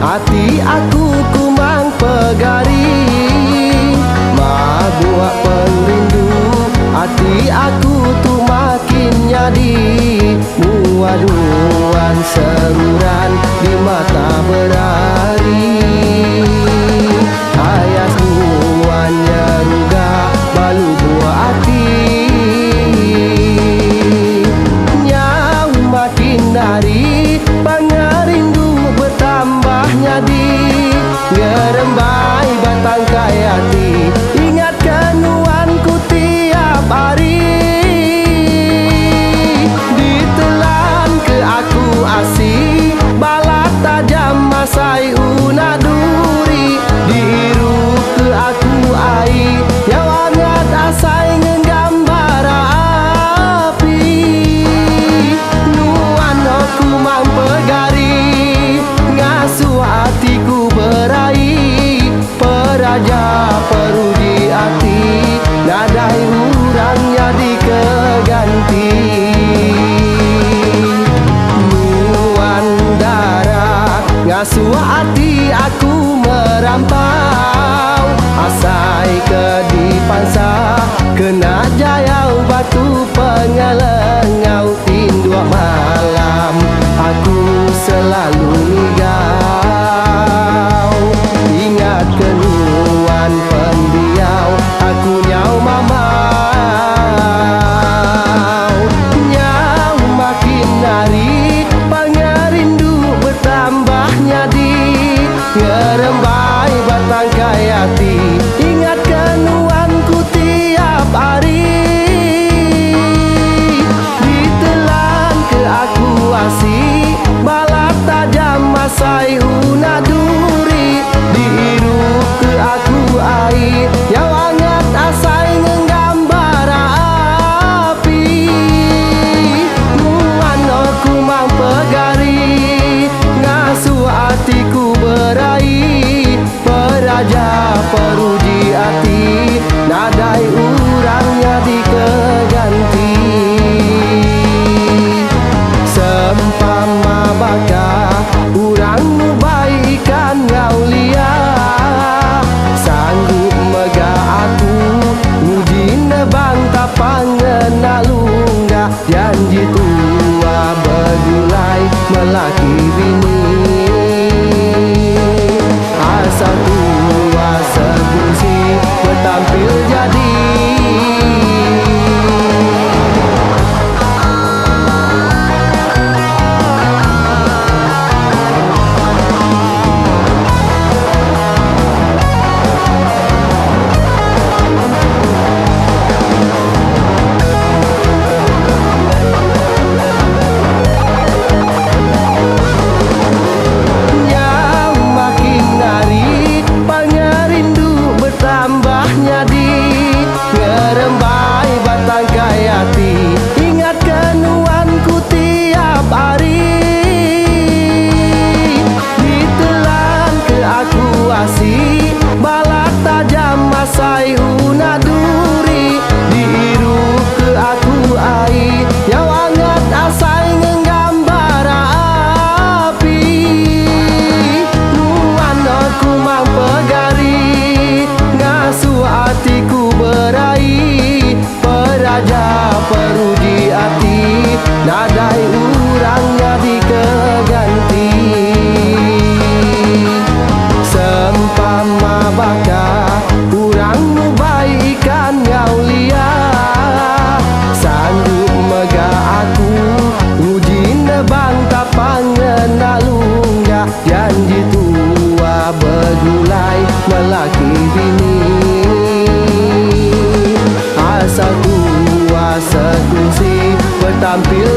Hati aku kumang pegari, mabuk perindu. Hati aku tu makin jadi muaduan seruran di mata berari. Ayas muanya ruga balu buah hati, nyau makin dari pangerindu bertambah jadi gerembai batang kayati. Ingatkan nuanku tiap hari, ditelan ke aku asih balat tajam masai una duri. Dihirup ke aku air yang hangat asai nggambar api. Nuan aku mampegari ngasuh hatiku berai, peraja peruji hati nadai urang jadi keganti. Nuan darah ngasuh hati aku merampau, asai ke dipansa kena jayau batu pengelengau. Tindua malam aku selalu migau, ingat kenuan pendiau aku nyau mamau. Nyau makin hari pangerindu bertambah nyadi ngerembai batang kayati. Ingat kenuanku tiap hari, ditelan ke aku asih balat tajam masai una duri. Dihirup ke aku air yang hangat asai nggambar api. Nuan aku mampegari ngasuh hatiku berai, peraja peruji hati nadai urangnya dikeganti. Sempama baka urang mubaikan ngaulia, sanggup mega aku nguji nebang tapangan nalungga. Janji tua berdulai melaki bini, asal tua sebusi bertampil jadi. Ingat kenuanku tiap hari, ditelan ke aku asih balat tajam masai una duri. Dihirup ke aku air yang hangat asai nggambar api. Nuan aku mampegari ngasuh hatiku berai, peraja peruji hati nadai urangnya dikeganti. Sempama baka urang mubaikan ngaulia, sanggup mega aku nguji nebang tapangan nalungga. Janji tua berdulai melaki bini, asal tua sekunsi bertampil